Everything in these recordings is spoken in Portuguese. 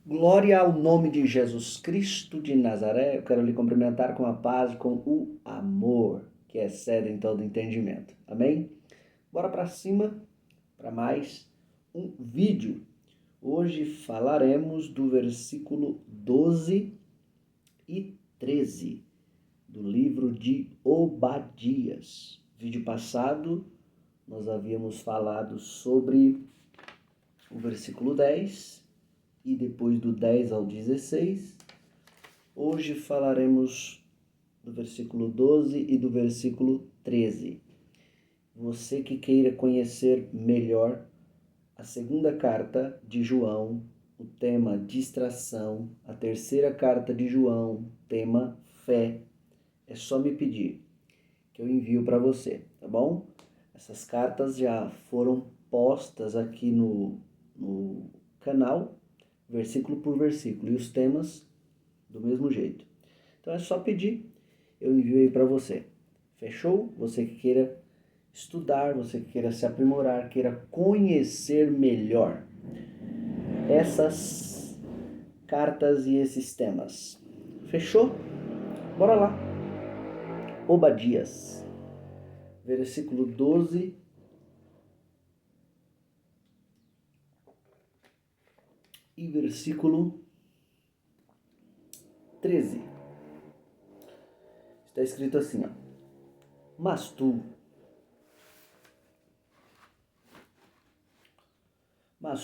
Glória ao nome de Jesus Cristo de Nazaré. Eu quero lhe cumprimentar com a paz e com o amor que excede em todo entendimento. Amém? Bora para cima para mais um vídeo. Hoje falaremos do versículo 12 e 13 do livro de Obadias. Vídeo passado nós havíamos falado sobre o versículo 10 e depois do 10 ao 16. Hoje falaremos do versículo 12 e do versículo 13. Você que queira conhecer melhor a segunda carta de João, o tema distração, a terceira carta de João, tema fé, é só me pedir que eu envio para você, tá bom? Essas cartas já foram postas aqui no canal, versículo por versículo, e os temas do mesmo jeito. Então é só pedir, eu envio aí para você. Fechou? Você que queira estudar, você que queira se aprimorar, queira conhecer melhor essas cartas e esses temas. Fechou? Bora lá. Obadias, versículo 12 e versículo 13. Está escrito assim, ó. Mas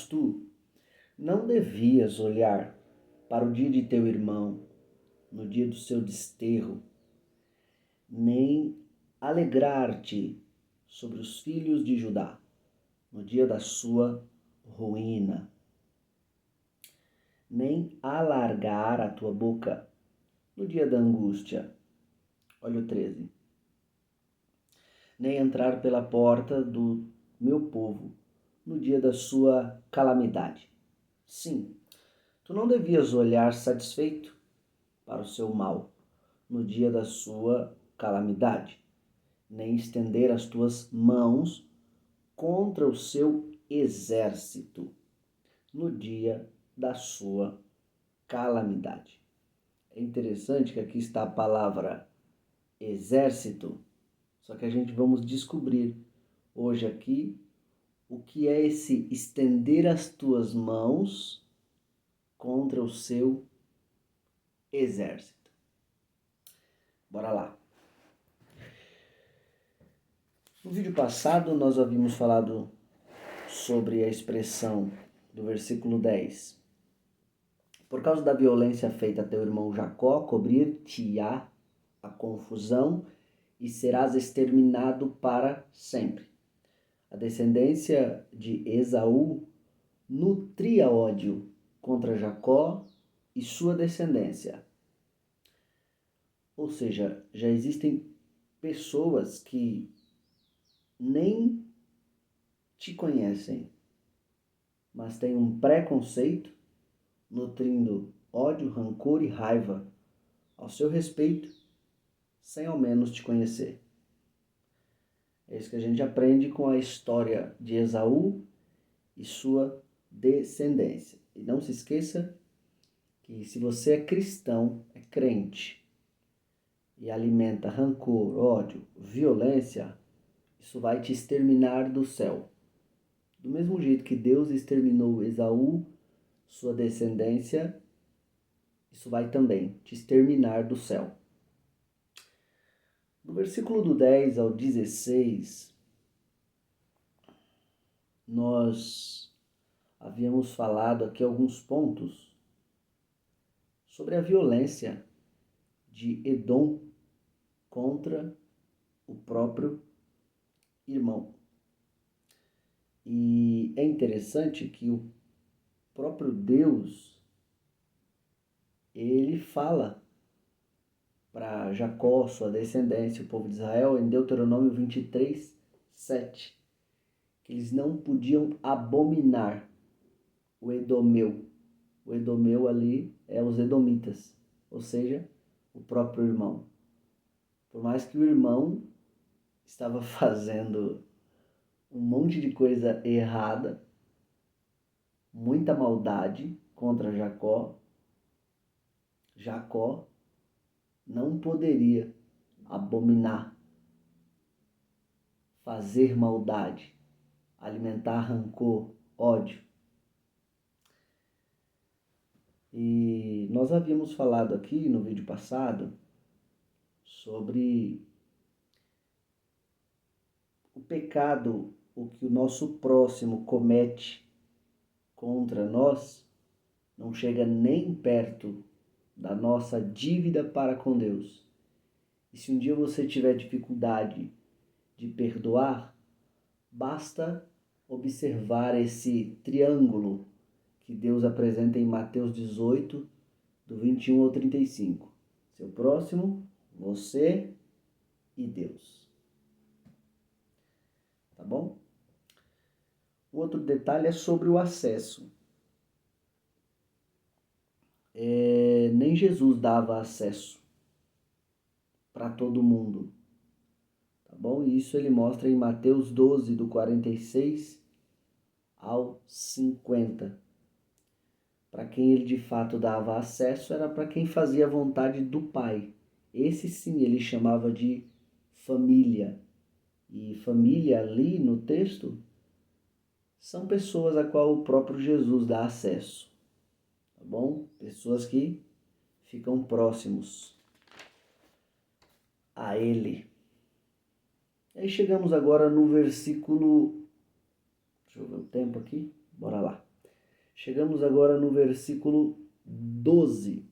tu não devias olhar para o dia de teu irmão, no dia do seu desterro, nem alegrar-te sobre os filhos de Judá, no dia da sua ruína, nem alargar a tua boca no dia da angústia. Olha o 13. Nem entrar pela porta do meu povo no dia da sua calamidade. Sim, tu não devias olhar satisfeito para o seu mal no dia da sua calamidade, nem estender as tuas mãos contra o seu exército no dia da sua calamidade. É interessante que aqui está a palavra exército, só que a gente vamos descobrir hoje aqui o que é esse estender as tuas mãos contra o seu exército. Bora lá. No vídeo passado nós havíamos falado sobre a expressão do versículo 10. Por causa da violência feita a teu irmão Jacó, cobrir-te-á a confusão e serás exterminado para sempre. A descendência de Esaú nutria ódio contra Jacó e sua descendência. Ou seja, já existem pessoas que nem te conhecem, mas têm um preconceito, nutrindo ódio, rancor e raiva ao seu respeito, sem ao menos te conhecer. É isso que a gente aprende com a história de Esaú e sua descendência. E não se esqueça que se você é cristão, é crente, e alimenta rancor, ódio, violência, isso vai te exterminar do céu. Do mesmo jeito que Deus exterminou Esaú, sua descendência, isso vai também te exterminar do céu. No versículo do 10 ao 16, nós havíamos falado aqui alguns pontos sobre a violência de Edom contra o próprio irmão. E é interessante que o próprio Deus, ele fala para Jacó, sua descendência, o povo de Israel, em Deuteronômio 23, 7, que eles não podiam abominar o Edomeu. O Edomeu ali é os Edomitas, ou seja, o próprio irmão. Por mais que o irmão estava fazendo um monte de coisa errada, muita maldade contra Jacó, Jacó não poderia abominar, fazer maldade, alimentar rancor, ódio. E nós havíamos falado aqui no vídeo passado sobre o pecado, o que o nosso próximo comete contra nós, não chega nem perto da nossa dívida para com Deus. E se um dia você tiver dificuldade de perdoar, basta observar esse triângulo que Deus apresenta em Mateus 18, do 21 ao 35. Seu próximo, você e Deus. Tá bom? O outro detalhe é sobre o acesso. Nem Jesus dava acesso para todo mundo. Tá bom? E isso ele mostra em Mateus 12, do 46 ao 50. Para quem ele de fato dava acesso era para quem fazia a vontade do Pai. Esse sim ele chamava de família. E família ali no texto são pessoas a qual o próprio Jesus dá acesso. Tá bom? Pessoas que ficam próximos a ele. Aí chegamos agora no versículo... Deixa eu ver o tempo aqui. Bora lá. Chegamos agora no versículo 12.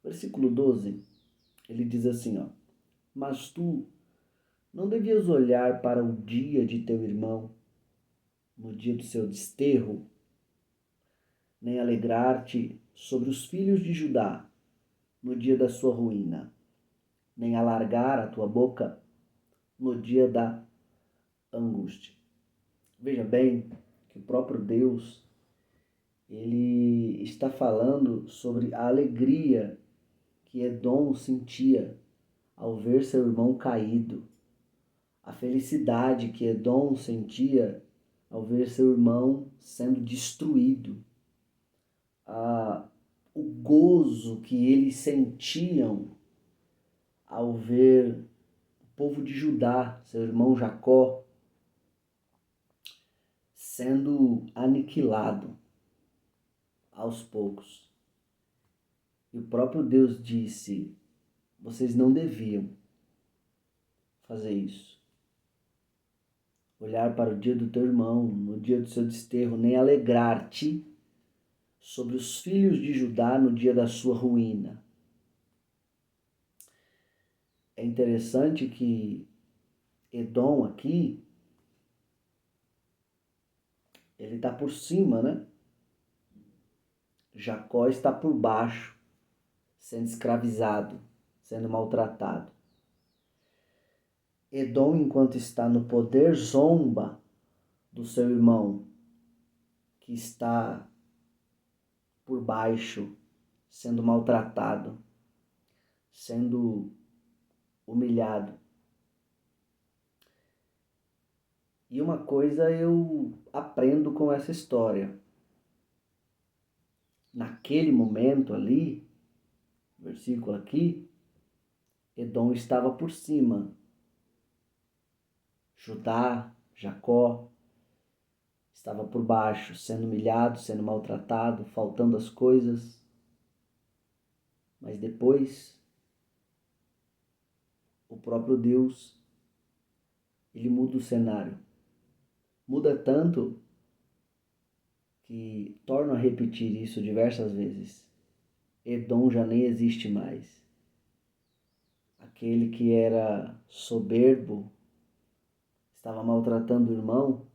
Versículo 12, ele diz assim, ó: Mas tu não devias olhar para o dia de teu irmão, no dia do seu desterro, nem alegrar-te sobre os filhos de Judá, no dia da sua ruína, nem alargar a tua boca no dia da angústia. Veja bem que o próprio Deus, ele está falando sobre a alegria que Edom sentia ao ver seu irmão caído, a felicidade que Edom sentia ao ver seu irmão sendo destruído, o gozo que eles sentiam ao ver o povo de Judá, seu irmão Jacó, sendo aniquilado aos poucos. E o próprio Deus disse: vocês não deviam fazer isso. Olhar para o dia do teu irmão, no dia do seu desterro, nem alegrar-te sobre os filhos de Judá no dia da sua ruína. É interessante que Edom aqui, ele está por cima, né? Jacó está por baixo, sendo escravizado, sendo maltratado. Edom, enquanto está no poder, zomba do seu irmão, que está por baixo, sendo maltratado, sendo humilhado. E uma coisa eu aprendo com essa história. Naquele momento ali, versículo aqui, Edom estava por cima. Judá, Jacó, estava por baixo, sendo humilhado, sendo maltratado, faltando as coisas. Mas depois, o próprio Deus, ele muda o cenário. Muda tanto que, torno a repetir isso diversas vezes, Edom já nem existe mais. Aquele que era soberbo, estava maltratando o irmão,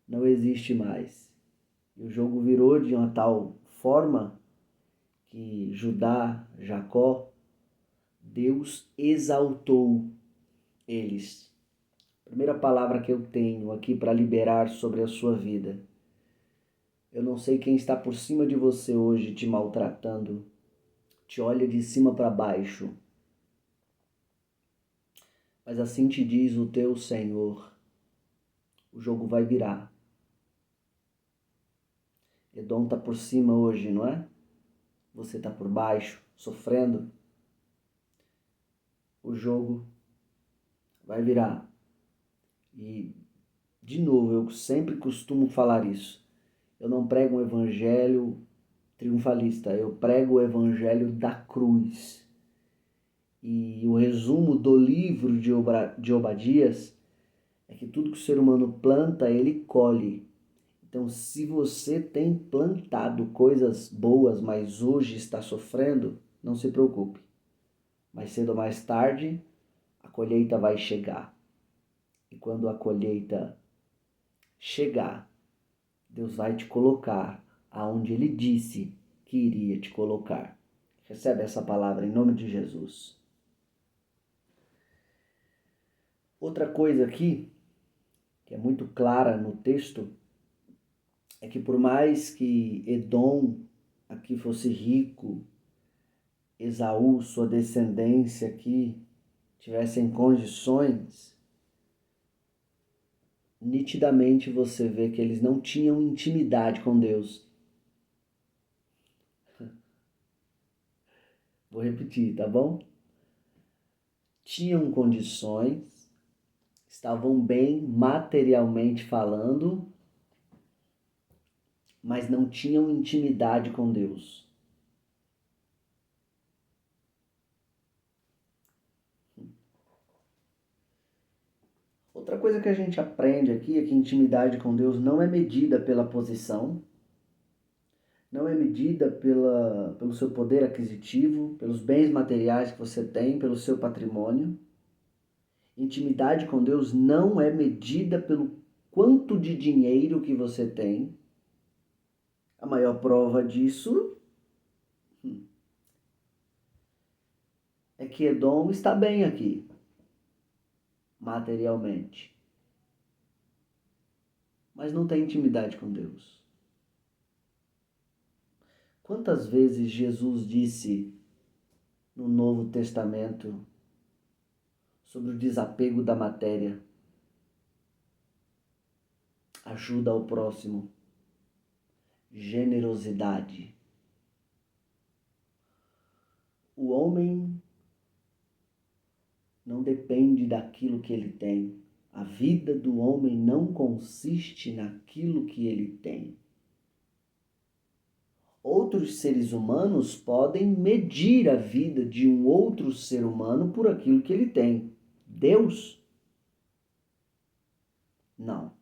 não existe mais. E o jogo virou de uma tal forma que Judá, Jacó, Deus exaltou eles. Primeira palavra que eu tenho aqui para liberar sobre a sua vida. Eu não sei quem está por cima de você hoje te maltratando, te olha de cima para baixo. Mas assim te diz o teu Senhor, o jogo vai virar. Edom está por cima hoje, não é? Você está por baixo, sofrendo. O jogo vai virar. E, de novo, eu sempre costumo falar isso. Eu não prego um evangelho triunfalista, eu prego o evangelho da cruz. E o resumo do livro de Obadias é que tudo que o ser humano planta, ele colhe. Então, se você tem plantado coisas boas, mas hoje está sofrendo, não se preocupe. Mais cedo ou mais tarde, a colheita vai chegar. E quando a colheita chegar, Deus vai te colocar aonde Ele disse que iria te colocar. Recebe essa palavra em nome de Jesus. Outra coisa aqui, que é muito clara no texto, é que por mais que Edom aqui fosse rico, Esaú, sua descendência aqui, tivessem condições, nitidamente você vê que eles não tinham intimidade com Deus. Vou repetir, tá bom? Tinham condições, estavam bem materialmente falando, mas não tinham intimidade com Deus. Outra coisa que a gente aprende aqui é que intimidade com Deus não é medida pela posição, não é medida pelo seu poder aquisitivo, pelos bens materiais que você tem, pelo seu patrimônio. Intimidade com Deus não é medida pelo quanto de dinheiro que você tem. A maior prova disso é que Edom está bem aqui, materialmente, mas não tem intimidade com Deus. Quantas vezes Jesus disse no Novo Testamento sobre o desapego da matéria, ajuda ao próximo, generosidade? O homem não depende daquilo que ele tem. A vida do homem não consiste naquilo que ele tem. Outros seres humanos podem medir a vida de um outro ser humano por aquilo que ele tem. Deus, não.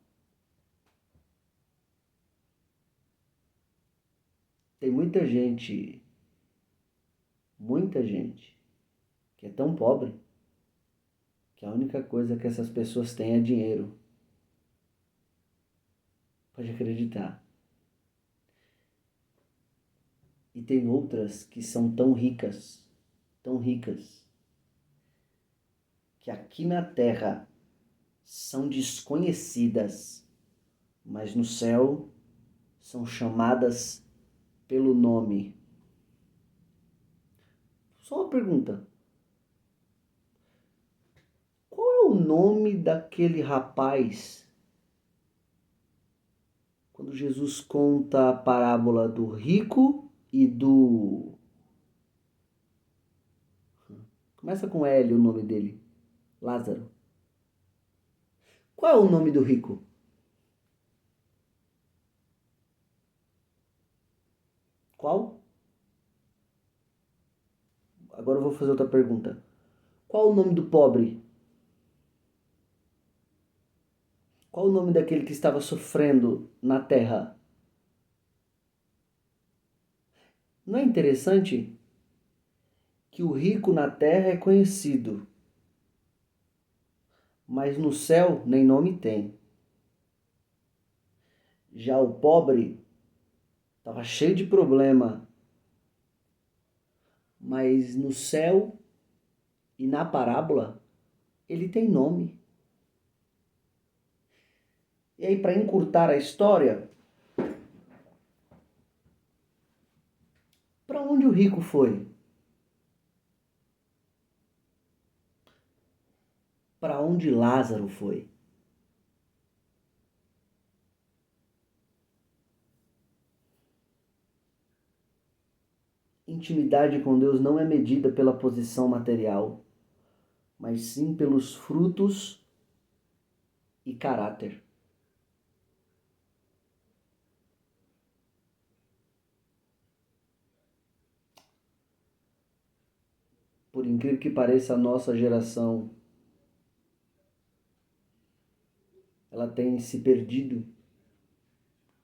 Tem muita gente que é tão pobre que a única coisa que essas pessoas têm é dinheiro. Pode acreditar. E tem outras que são tão ricas, que aqui na terra são desconhecidas, mas no céu são chamadas pelo nome. Só uma pergunta. Qual é o nome daquele rapaz quando Jesus conta a parábola do rico e do... Começa com L o nome dele. Lázaro. Qual é o nome do rico? Qual? Agora eu vou fazer outra pergunta. Qual o nome do pobre? Qual o nome daquele que estava sofrendo na terra? Não é interessante que o rico na terra é conhecido, mas no céu nem nome tem. Já o pobre estava cheio de problema, mas no céu e na parábola ele tem nome. E aí, para encurtar a história, para onde o rico foi? Para onde Lázaro foi? intimidade com Deus não é medida pela posição material, mas sim pelos frutos e caráter. Por incrível que pareça, a nossa geração, ela tem se perdido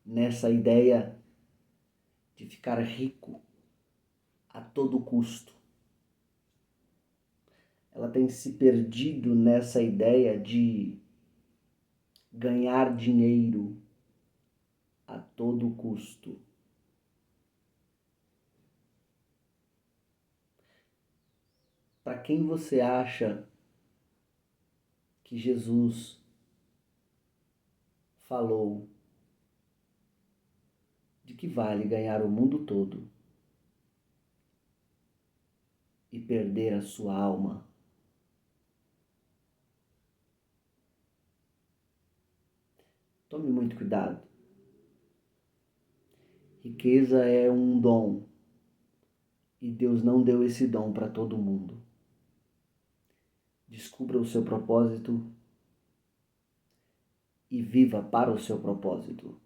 nessa ideia de ficar rico a todo custo. Ela tem se perdido nessa ideia de ganhar dinheiro a todo custo. Para quem você acha que Jesus falou de que vale ganhar o mundo todo e perder a sua alma? Tome muito cuidado. Riqueza é um dom e Deus não deu esse dom para todo mundo. Descubra o seu propósito e viva para o seu propósito.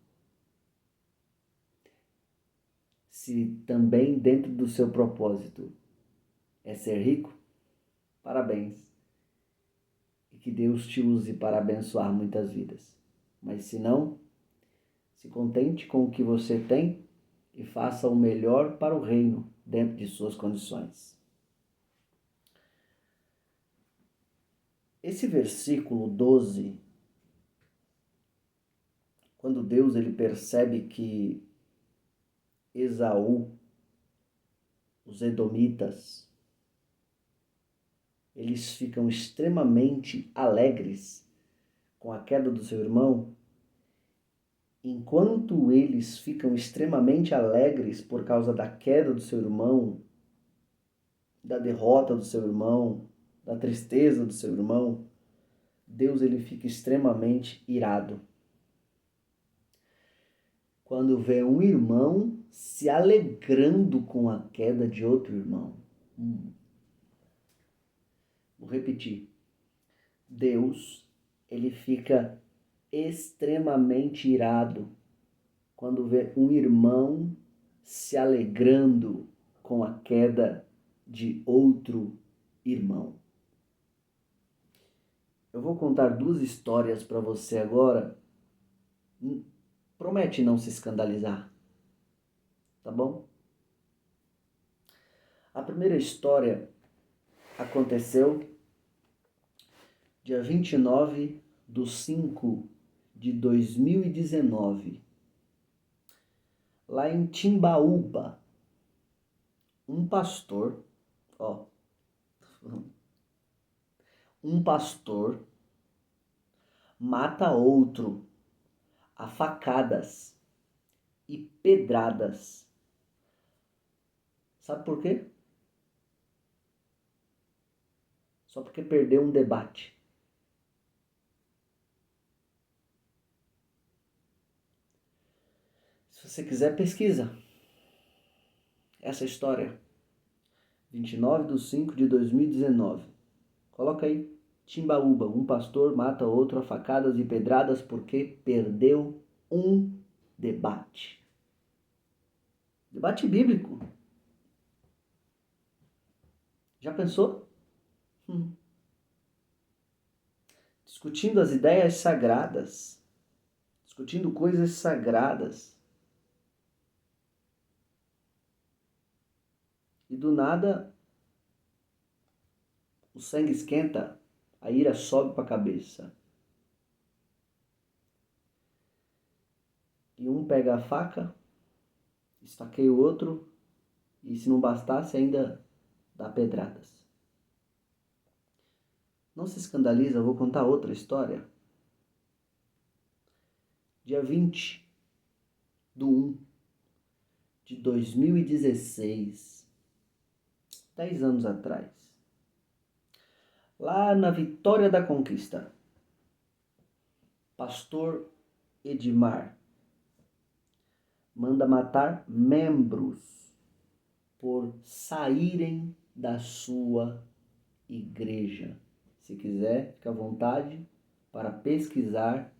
Se também dentro do seu propósito é ser rico, parabéns. E que Deus te use para abençoar muitas vidas. Mas se não, se contente com o que você tem e faça o melhor para o reino dentro de suas condições. Esse versículo 12, quando Deus ele percebe que Esaú, os edomitas, eles ficam extremamente alegres com a queda do seu irmão, enquanto eles ficam extremamente alegres por causa da queda do seu irmão, da derrota do seu irmão, da tristeza do seu irmão, Deus ele fica extremamente irado quando vê um irmão se alegrando com a queda de outro irmão. Vou repetir. Deus, ele fica extremamente irado quando vê um irmão se alegrando com a queda de outro irmão. Eu vou contar duas histórias para você agora. Promete não se escandalizar, tá bom? A primeira história aconteceu dia 29/5/2019, lá em Timbaúba. Um pastor mata outro a facadas e pedradas. Sabe por quê? Só porque perdeu um debate. Se você quiser, pesquisa essa história. 29/5/2019. Coloca aí. Timbaúba, um pastor mata outro a facadas e pedradas porque perdeu um debate. Debate bíblico. Já pensou? Discutindo as ideias sagradas. Discutindo coisas sagradas. E do nada, o sangue esquenta, a ira sobe para a cabeça. E um pega a faca, esfaqueia o outro, e se não bastasse ainda dá pedradas. Não se escandaliza, eu vou contar outra história. Dia 20/1/2016, 10 anos atrás, lá na Vitória da Conquista, pastor Edmar manda matar membros por saírem da sua igreja. Se quiser, fica à vontade para pesquisar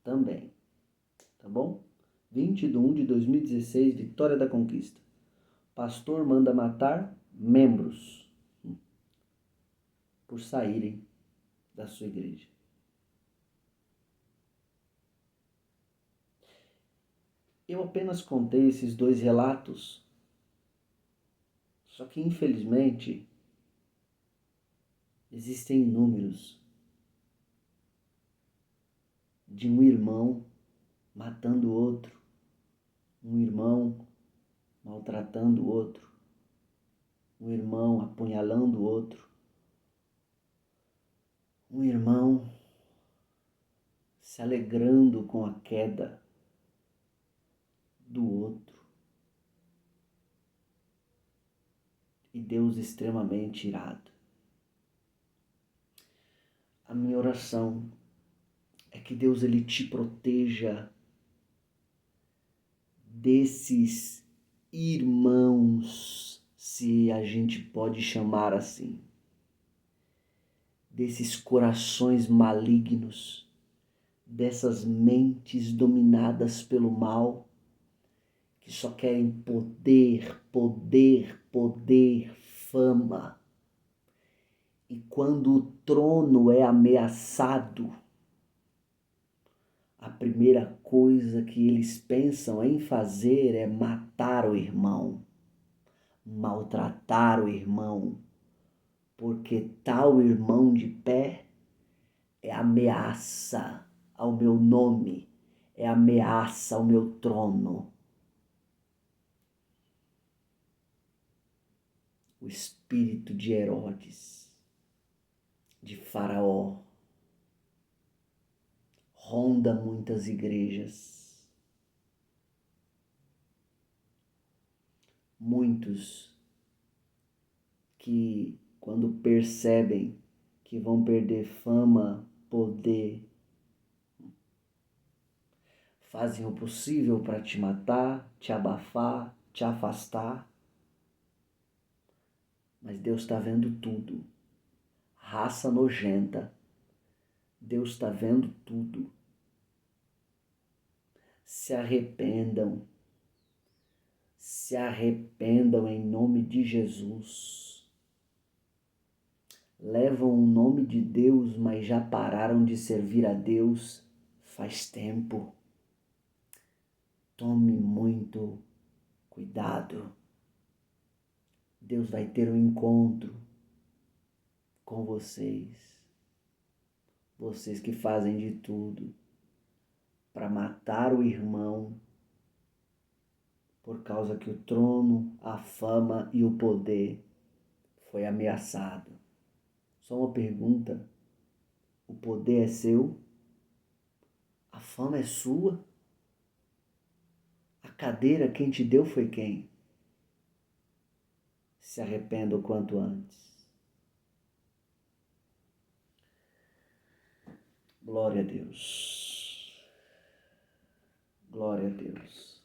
também. Tá bom? 20 de 1 de 2016, Vitória da Conquista. Pastor manda matar membros por saírem da sua igreja. Eu apenas contei esses 2 relatos, só que infelizmente existem inúmeros de um irmão matando o outro, um irmão maltratando o outro, um irmão apunhalando o outro, um irmão se alegrando com a queda do outro. E Deus extremamente irado. A minha oração é que Deus ele te proteja desses irmãos, se a gente pode chamar assim, desses corações malignos, dessas mentes dominadas pelo mal, que só querem poder, poder, poder, fama. E quando o trono é ameaçado, a primeira coisa que eles pensam em fazer é matar o irmão, maltratar o irmão, porque tal irmão de pé é ameaça ao meu nome, é ameaça ao meu trono. O espírito de Herodes, de Faraó, ronda muitas igrejas. Muitos que, quando percebem que vão perder fama, poder, fazem o possível para te matar, te abafar, te afastar. Mas Deus está vendo tudo. Raça nojenta. Deus está vendo tudo. Se arrependam. Se arrependam em nome de Jesus. Levam o nome de Deus, mas já pararam de servir a Deus faz tempo. Tome muito cuidado. Deus vai ter um encontro com vocês. Vocês que fazem de tudo para matar o irmão por causa que o trono, a fama e o poder foi ameaçado. Só uma pergunta: o poder é seu? A fama é sua? A cadeira quem te deu foi quem? Se arrependa o quanto antes. Glória a Deus. Glória a Deus.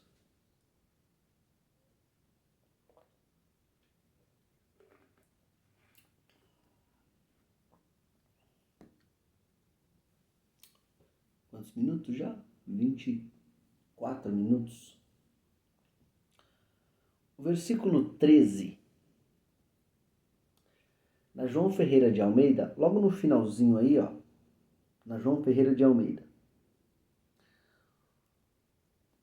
Quantos minutos já? 24 minutos. O versículo 13, na João Ferreira de Almeida, logo no finalzinho aí, ó, na João Ferreira de Almeida.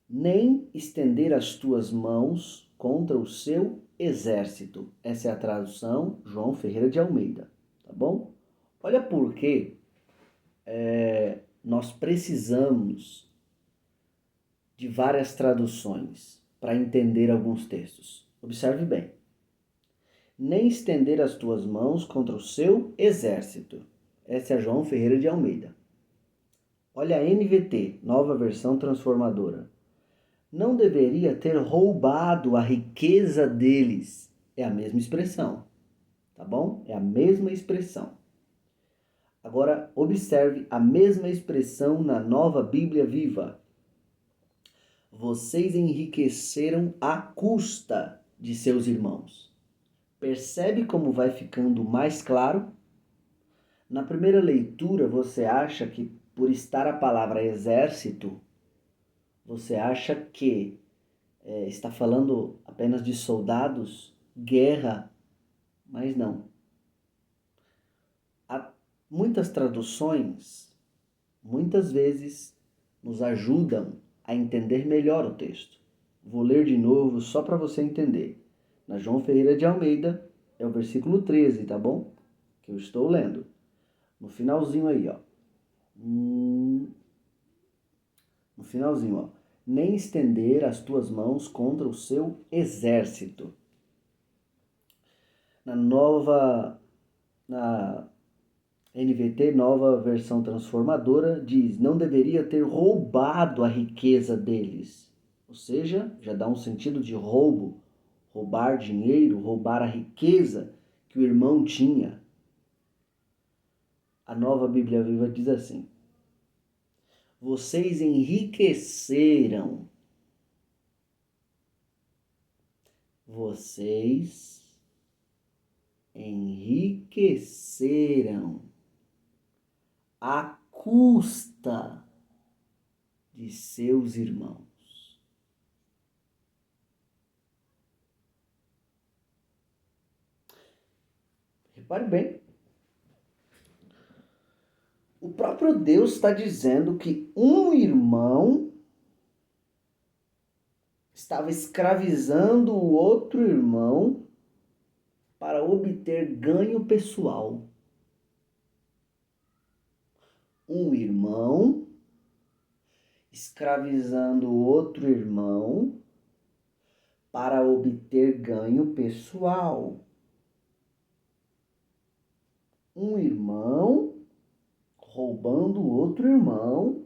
Nem estender as tuas mãos contra o seu exército. Essa é a tradução João Ferreira de Almeida, tá bom? Olha por que nós precisamos de várias traduções para entender alguns textos. Observe bem. Nem estender as tuas mãos contra o seu exército. Essa é a João Ferreira de Almeida. Olha a NVT, Nova Versão Transformadora. Não deveria ter roubado a riqueza deles. É a mesma expressão, tá bom? É a mesma expressão. Agora, observe a mesma expressão na Nova Bíblia Viva. Vocês enriqueceram à custa de seus irmãos. Percebe como vai ficando mais claro? Na primeira leitura, você acha que, por estar a palavra exército, você acha que está falando apenas de soldados, guerra, mas não. Há muitas traduções, muitas vezes, nos ajudam a entender melhor o texto. Vou ler de novo só para você entender. Na João Ferreira de Almeida, é o versículo 13, tá bom? Que eu estou lendo. No finalzinho aí, ó. No finalzinho, ó. Nem estender as tuas mãos contra o seu exército. Na NVT, nova versão transformadora, diz: não deveria ter roubado a riqueza deles. Ou seja, já dá um sentido de roubo. Roubar dinheiro, roubar a riqueza que o irmão tinha. A nova Bíblia Viva diz assim: vocês enriqueceram. Vocês enriqueceram à custa de seus irmãos. Repare bem. O próprio Deus está dizendo que um irmão estava escravizando o outro irmão para obter ganho pessoal. Um irmão escravizando o outro irmão para obter ganho pessoal. Um irmão roubando o outro irmão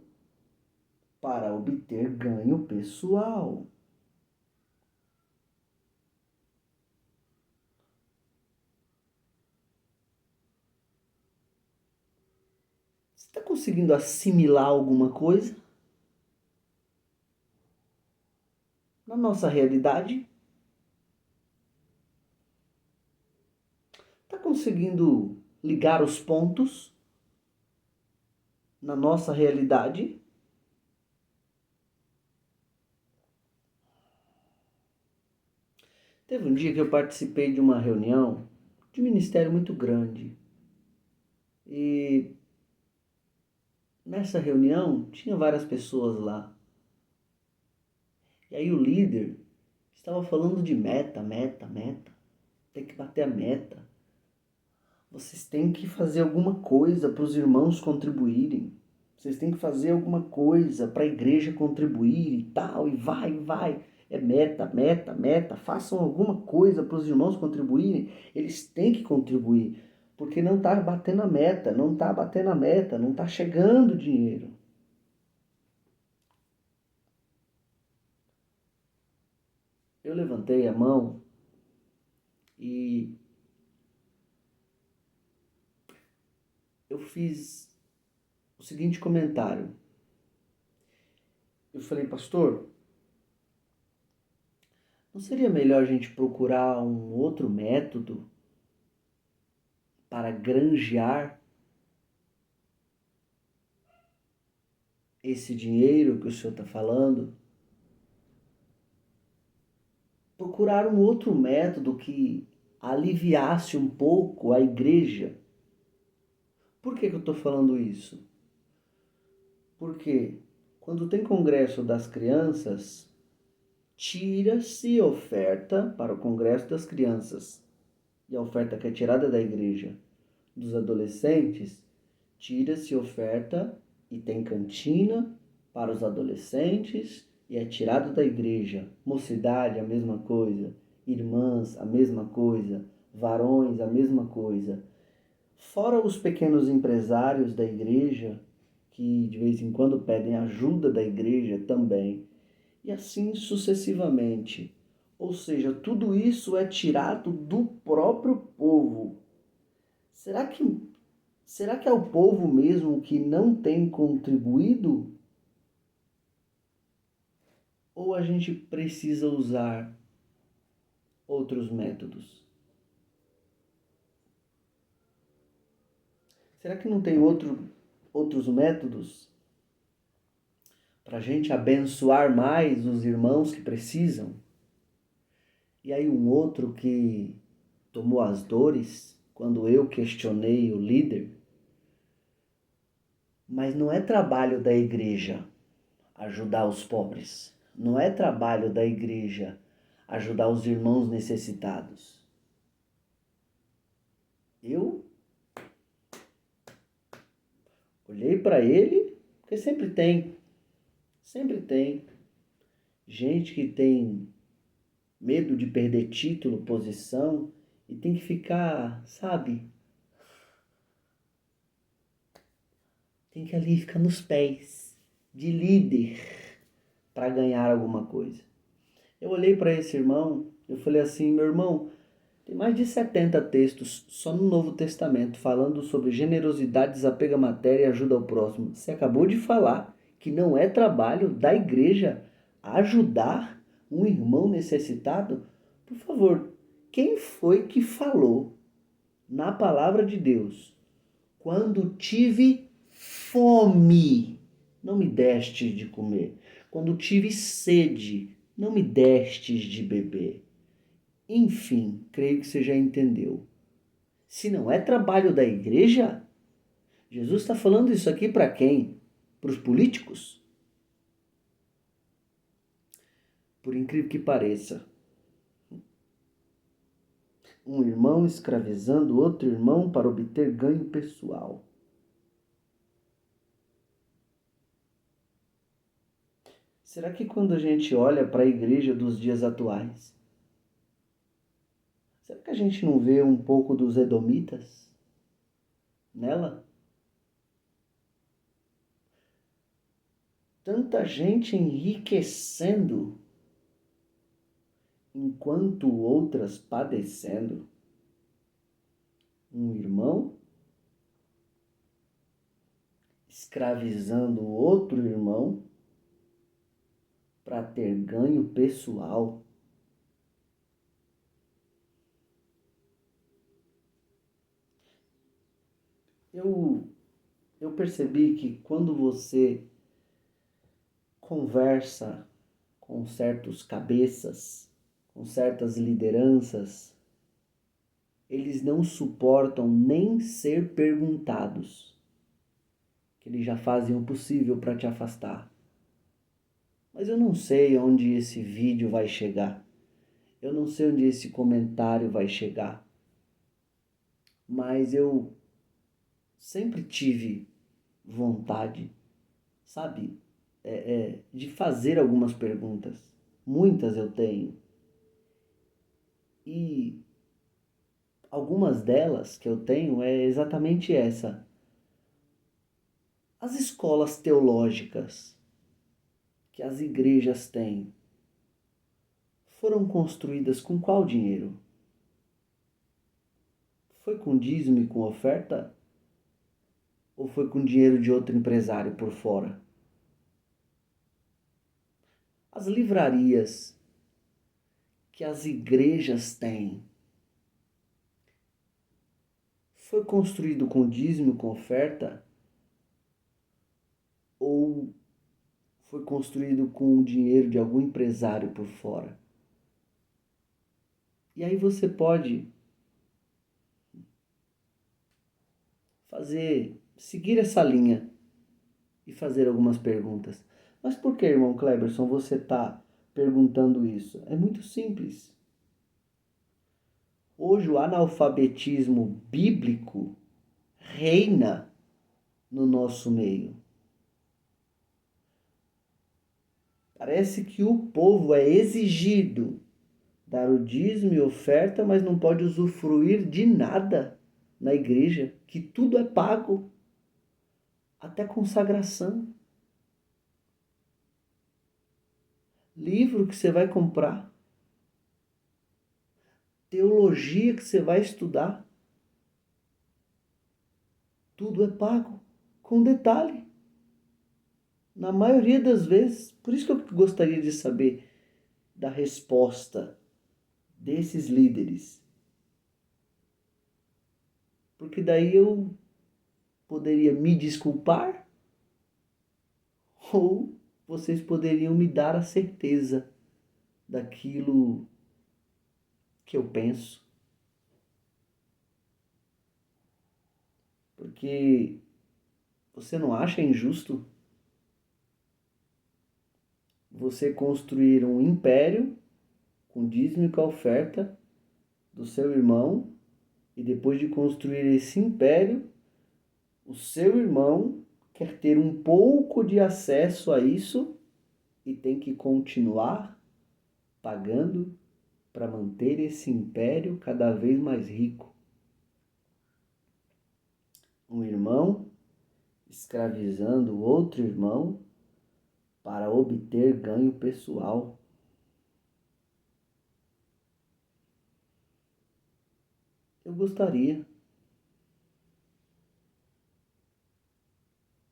para obter ganho pessoal. Você está conseguindo assimilar alguma coisa? Na nossa realidade? Está conseguindo ligar os pontos na nossa realidade? Teve um dia que eu participei de uma reunião de ministério muito grande. E nessa reunião tinha várias pessoas lá. E aí o líder estava falando de meta. Tem que bater a meta. Vocês têm que fazer alguma coisa para os irmãos contribuírem. Vocês têm que fazer alguma coisa para a igreja contribuir e tal. E vai. É meta. Façam alguma coisa para os irmãos contribuírem. Eles têm que contribuir. Porque não está batendo a meta, não está chegando dinheiro. Eu levantei a mão e eu fiz o seguinte comentário. Eu falei, pastor, não seria melhor a gente procurar um outro método para granjear esse dinheiro que o senhor está falando? Procurar um outro método que aliviasse um pouco a igreja. Por que eu estou falando isso? Porque quando tem congresso das crianças, tira-se oferta para o congresso das crianças. E a oferta que é tirada da igreja dos adolescentes, tira-se oferta e tem cantina para os adolescentes e é tirado da igreja. Mocidade, a mesma coisa. Irmãs, a mesma coisa. Varões, a mesma coisa. Fora os pequenos empresários da igreja, que de vez em quando pedem ajuda da igreja também. E assim sucessivamente. Ou seja, tudo isso é tirado do próprio povo. Será que é o povo mesmo que não tem contribuído? Ou a gente precisa usar outros métodos? Será que não tem outros métodos para a gente abençoar mais os irmãos que precisam? E aí um outro que tomou as dores quando eu questionei o líder, mas não é trabalho da igreja ajudar os pobres. Não é trabalho da igreja ajudar os irmãos necessitados. Eu olhei para ele, porque sempre tem gente que tem medo de perder título, posição e tem que ficar, sabe? Tem que ali ficar nos pés de líder para ganhar alguma coisa. Eu olhei para esse irmão, eu falei assim, meu irmão, tem mais de 70 textos só no Novo Testamento falando sobre generosidade, desapego à matéria e ajuda ao próximo. Você acabou de falar que não é trabalho da igreja ajudar um irmão necessitado? Por favor, quem foi que falou na palavra de Deus? Quando tive fome, não me destes de comer. Quando tive sede, não me destes de beber. Enfim, creio que você já entendeu. Se não é trabalho da igreja, Jesus está falando isso aqui para quem? Para os políticos? Por incrível que pareça, um irmão escravizando outro irmão para obter ganho pessoal. Será que quando a gente olha para a igreja dos dias atuais, será que a gente não vê um pouco dos edomitas nela? Tanta gente enriquecendo enquanto outras padecendo. Um irmão escravizando outro irmão para ter ganho pessoal. Eu percebi que quando você conversa com certos cabeças, com certas lideranças, eles não suportam nem ser perguntados, que eles já fazem o possível para te afastar. Mas eu não sei onde esse vídeo vai chegar. Eu não sei onde esse comentário vai chegar. Mas eu sempre tive vontade, sabe, de fazer algumas perguntas. Muitas eu tenho. E algumas delas que eu tenho é exatamente essa. As escolas teológicas que as igrejas têm foram construídas com qual dinheiro? Foi com dízimo e com oferta? Ou foi com dinheiro de outro empresário por fora? As livrarias que as igrejas têm foi construído com dízimo, com oferta? Ou foi construído com o dinheiro de algum empresário por fora? E aí você pode seguir essa linha e fazer algumas perguntas. Mas por que, irmão Kleberson, você está perguntando isso? É muito simples. Hoje o analfabetismo bíblico reina no nosso meio. Parece que o povo é exigido dar o dízimo e oferta, mas não pode usufruir de nada na igreja, que tudo é pago, até consagração. Livro que você vai comprar, teologia que você vai estudar, tudo é pago, com detalhe. Na maioria das vezes, por isso que eu gostaria de saber da resposta desses líderes. Porque daí eu poderia me desculpar ou vocês poderiam me dar a certeza daquilo que eu penso. Porque você não acha injusto você construir um império com dízimo e com a oferta do seu irmão e depois de construir esse império, o seu irmão quer ter um pouco de acesso a isso e tem que continuar pagando para manter esse império cada vez mais rico. Um irmão escravizando outro irmão para obter ganho pessoal. Eu gostaria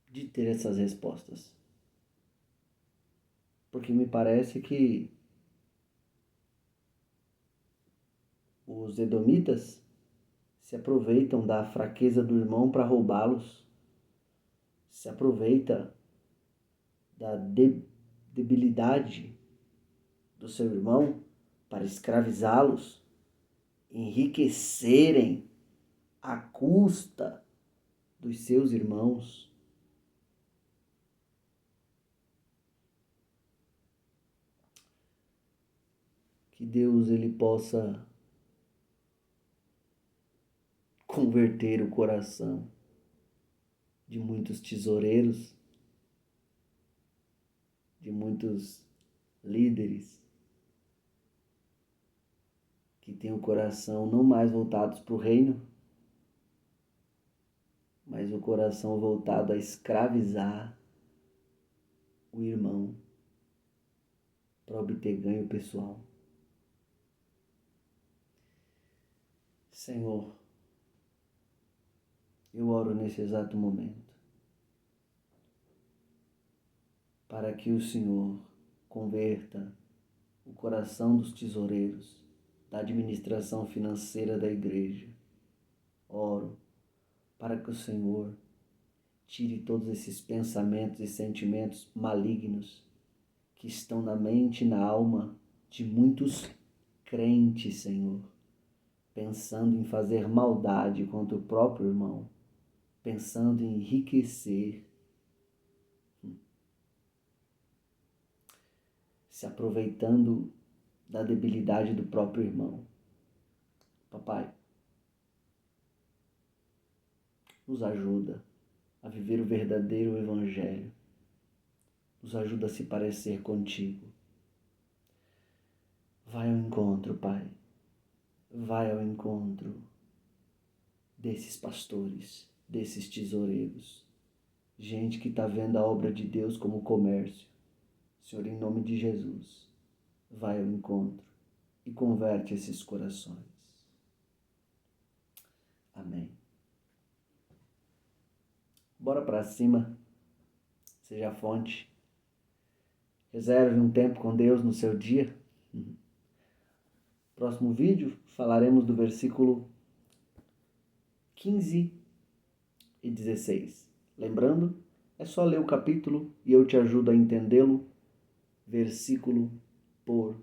de ter essas respostas, porque me parece que os edomitas se aproveitam da fraqueza do irmão para roubá-los, se aproveita da debilidade do seu irmão para escravizá-los, enriquecerem à custa dos seus irmãos. Que Deus ele possa converter o coração de muitos tesoureiros, de muitos líderes que têm o coração não mais voltados para o reino, mas o coração voltado a escravizar o irmão para obter ganho pessoal. Senhor, eu oro nesse exato momento para que o Senhor converta o coração dos tesoureiros, da administração financeira da igreja. Oro para que o Senhor tire todos esses pensamentos e sentimentos malignos que estão na mente e na alma de muitos crentes, Senhor, pensando em fazer maldade contra o próprio irmão, pensando em enriquecer, se aproveitando da debilidade do próprio irmão. Papai, nos ajuda a viver o verdadeiro evangelho. Nos ajuda a se parecer contigo. Vai ao encontro, Pai. Vai ao encontro desses pastores, desses tesoureiros. Gente que está vendo a obra de Deus como comércio. Senhor, em nome de Jesus, vai ao encontro e converte esses corações. Amém. Bora para cima. Seja a fonte. Reserve um tempo com Deus no seu dia. Próximo vídeo falaremos do versículo 15 e 16. Lembrando, é só ler o capítulo e eu te ajudo a entendê-lo versículo por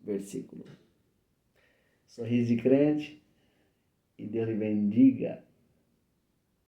versículo. Sorriso de crente e Deus lhe bendiga.